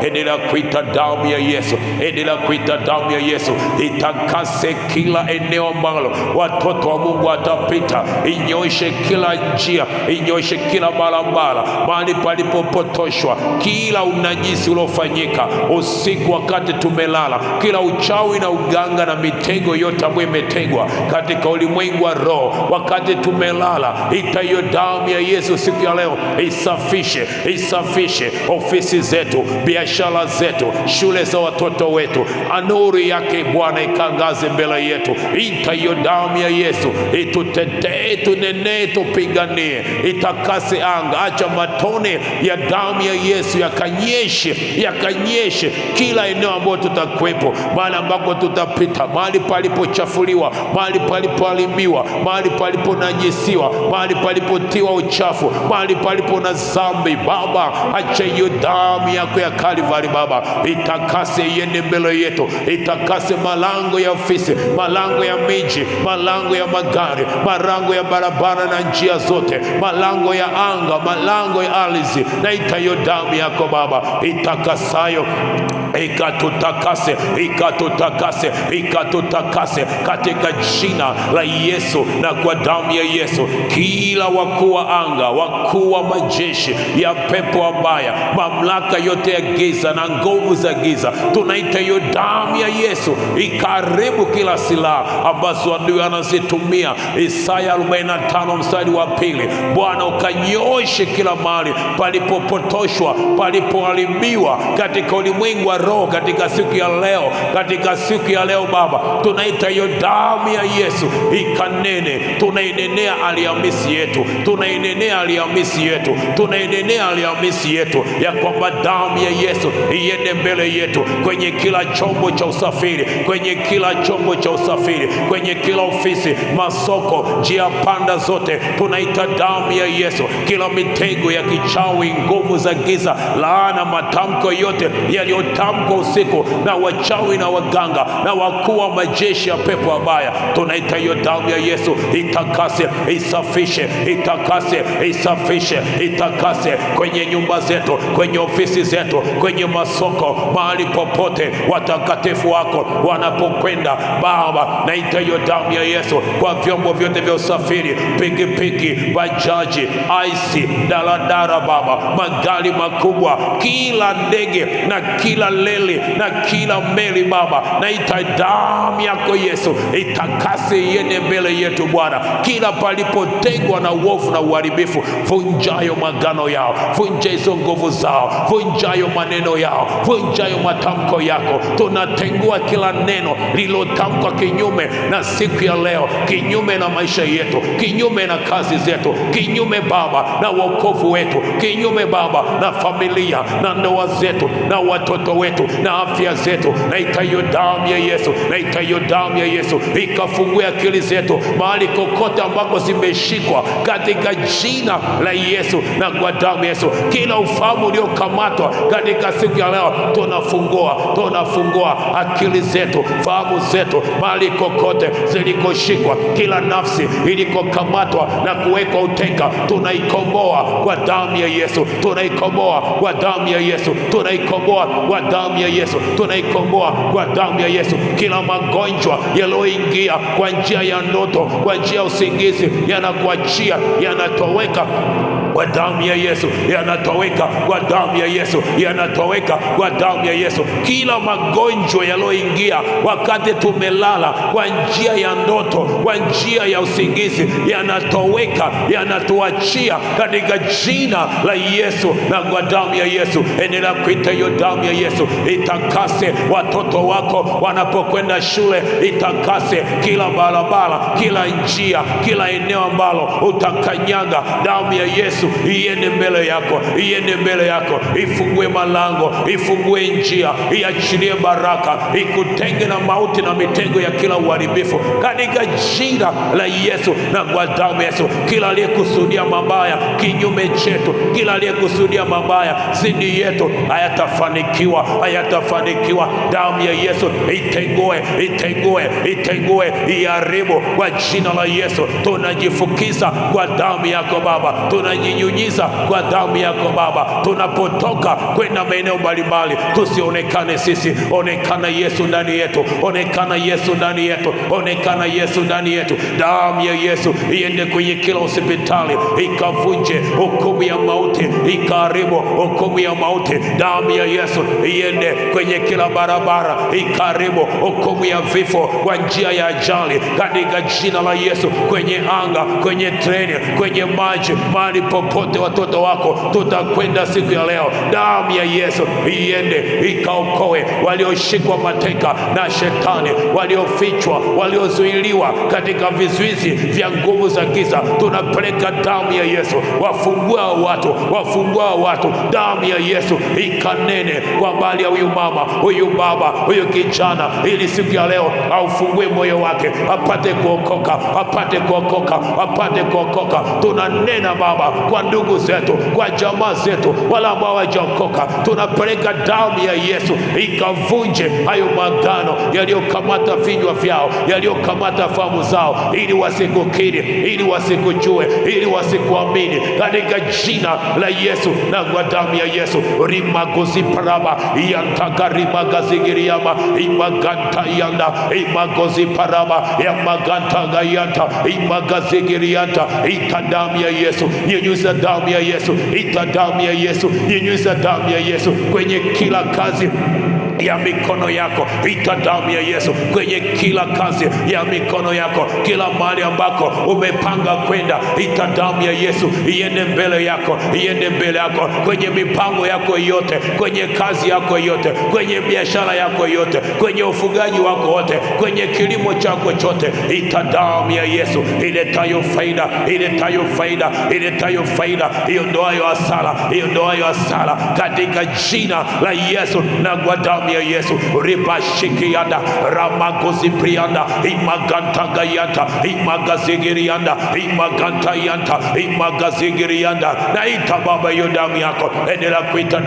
endelea kuita damu ya Yesu, endelea kuita damu ya Yesu. Itakase kila eneo ambalo watoto wa Mungu watapita, inyoshe kila njia, inyoshe kila barabara, mahali palipopotoshwa, kila unajisi uliofanyika usiku wakati tumelala, kila uchawi na uganga na mitego yote ambayo imetegwa katika ulimwengu wa roho wakati tumelala, ita hiyo damu ya Yesu siku ya leo isafishe, isafishe ofisi zetu, biashara zetu, shule za watoto wetu. Nuru yake Bwana ikangaze mbele yetu. Ita hiyo damu ya Yesu itutetee, tunenee, tupiganie, itakase anga. Acha matone ya damu ya Yesu yakanyeshe, yakanyeshe kila eneo ambalo tutakuwepo, mahali ambako tutapita, mahali palipochafuliwa, mahali palipoharibiwa, mahali paliponajisiwa, mahali palipotiwa uchafu, mahali palipo na dhambi. Baba, acha hiyo damu yako ya Kalvari Baba itakase, iende mbele yetu, itakase malango ya ofisi, malango ya miji, malango ya magari, malango ya barabara na njia zote, malango ya anga, malango ya ardhi. Na ita hiyo damu yako Baba itakasayo ikatutakase, ikatutakase, ikatutakase katika jina la Yesu na kwa damu ya Yesu. Kila wakuu wa anga, wakuu wa majeshi ya pepo wabaya, mamlaka yote ya giza na nguvu za giza, tunaita hiyo damu ya Yesu ikaribu kila silaha ambazo adui anazitumia. Isaya 45 mstari wa 2, Bwana ukanyoshe kila mahali palipopotoshwa, palipoharibiwa katika ulimwengu wa roho katika siku ya leo, katika siku ya leo Baba, tunaita hiyo damu ya Yesu ikanene. Tunainenea Alhamisi yetu, tunainenea Alhamisi yetu, tunainenea Alhamisi yetu ya kwamba damu ya Yesu iende mbele yetu kwenye kila chombo cha usafiri, kwenye kila chombo cha usafiri, kwenye kila ofisi, masoko, njia panda zote. Tunaita damu ya Yesu. Kila mitego ya kichawi, nguvu za giza, laana, matamko yote yaliyotamkwa usiku na wachawi na waganga na wakuu wa majeshi ya pepo wabaya, tunaita hiyo damu ya Yesu itakase, isafishe, itakase, isafishe, itakase kwenye nyumba zetu, kwenye ofisi zetu, kwenye masoko, mahali popote watakatifu wako wanapokwenda Baba. Naita hiyo damu ya Yesu kwa vyombo vyote vya usafiri, pikipiki, bajaji, aisi, daladala Baba, magari makubwa, kila ndege na kila leli na kila meli Baba. Naita damu yako Yesu itakase, iende mbele yetu Bwana. Kila palipotegwa na uovu na uharibifu, vunjayo magano yao, vunja hizo nguvu zao, vunjayo maneno yao, vunjayo matamko yako. Tunatengua kila neno lilotamkwa kinyume na siku ya leo, kinyume na maisha yetu, kinyume na kazi zetu, kinyume Baba na wokovu wetu, kinyume Baba na familia na ndoa zetu na watoto wetu na afya zetu. Naita hiyo damu ya Yesu, naita hiyo damu ya Yesu ikafungue akili zetu mahali kokote ambako zimeshikwa katika jina la Yesu na kwa damu ya Yesu. Kila ufahamu uliokamatwa katika siku ya leo tunafungua, tunafungua akili zetu, fahamu zetu mahali kokote zilikoshikwa. Kila nafsi ilikokamatwa na kuwekwa uteka tunaikomboa kwa damu ya Yesu, tunaikomboa kwa damu ya Yesu, tunaikomboa kwa damu ya Yesu, tunaikomboa kwa damu ya Yesu. Kila magonjwa yaliyoingia kwa njia ya ndoto, kwa njia ya usingizi, yanakuachia, yanatoweka kwa damu ya Yesu, yanatoweka kwa damu ya Yesu, yanatoweka kwa damu ya Yesu. Kila magonjwa yaliyoingia wakati tumelala kwa njia ya ndoto, kwa njia ya usingizi, yanatoweka, yanatuachia katika jina la Yesu na kwa damu ya Yesu. Endelea kuita hiyo damu ya Yesu itakase watoto wako wanapokwenda shule, itakase kila barabara, kila njia, kila eneo ambalo utakanyaga. Damu ya Yesu iende mbele yako, iende mbele yako, ifungue malango, ifungue njia, iachilie baraka, ikutenge na mauti na mitego ya kila uharibifu katika jina la Yesu na kwa damu ya Yesu. Kila aliyekusudia mabaya kinyume chetu, kila aliyekusudia mabaya zidi yetu, hayatafanikiwa, hayatafanikiwa. Damu ya Yesu itengue, itengue, itengue, iharibu kwa jina la Yesu. Tunajifukiza kwa damu yako Baba, tunaji kuinyunyiza kwa damu yako Baba. Tunapotoka kwenda maeneo mbalimbali, tusionekane sisi, onekana Yesu ndani yetu, onekana Yesu ndani yetu, onekana Yesu ndani yetu. Damu ya Yesu iende kwenye kila hospitali, ikavunje hukumu ya mauti, ikaribu hukumu ya mauti. Damu ya Yesu iende kwenye kila barabara, ikaribu hukumu ya vifo kwa njia ya ajali, katika jina la Yesu. Kwenye anga, kwenye treni, kwenye maji, mahali popote watoto wako tutakwenda siku ya leo, damu ya Yesu iende ikaokoe walioshikwa mateka na shetani, waliofichwa, waliozuiliwa katika vizuizi vya nguvu za giza. Tunapeleka damu ya Yesu, wafungua watu, wafungua watu. Damu ya Yesu ikanene kwa mbali ya huyu mama, huyu baba, huyu kijana, ili siku ya leo aufungue moyo wake, apate kuokoka, apate kuokoka, apate kuokoka. Tunanena Baba kwa ndugu zetu, kwa jamaa zetu, wala ambao hawajaokoka. Tunapeleka damu ya Yesu ikavunje hayo magano yaliyokamata vinywa vyao, yaliyokamata fahamu zao, ili wasikukiri, ili wasikujue, ili wasikuamini, katika jina la Yesu na kwa damu ya Yesu. Rimagozi paraba yantaka rimagazigiriama imaganta yanda imagozi paraba ya maganta gayanta imagazigirianta. Ita damu ya Yesu, nyunyuza damu ya Yesu, ita damu ya Yesu, nyunyuza damu ya Yesu kwenye kila kazi ya mikono yako. Ita damu ya Yesu kwenye kila kazi ya mikono yako, kila mahali ambako umepanga kwenda. Ita damu ya Yesu iende mbele yako, iende mbele yako kwenye mipango yako yote, kwenye kazi yako yote, kwenye biashara yako yote, kwenye ufugaji wako wote, kwenye kilimo chako chote. Ita damu ya Yesu iletayo faida, iletayo faida, iletayo faida, iondoayo hasara, iondoayo hasara, katika jina la Yesu na kwa damu ya Yesu. Ribashikianda ramagozi prianda imaganta gayanta imagazigirianda imaganta yanta imagazigirianda. Naita Baba hiyo damu yako, endelea kuita damu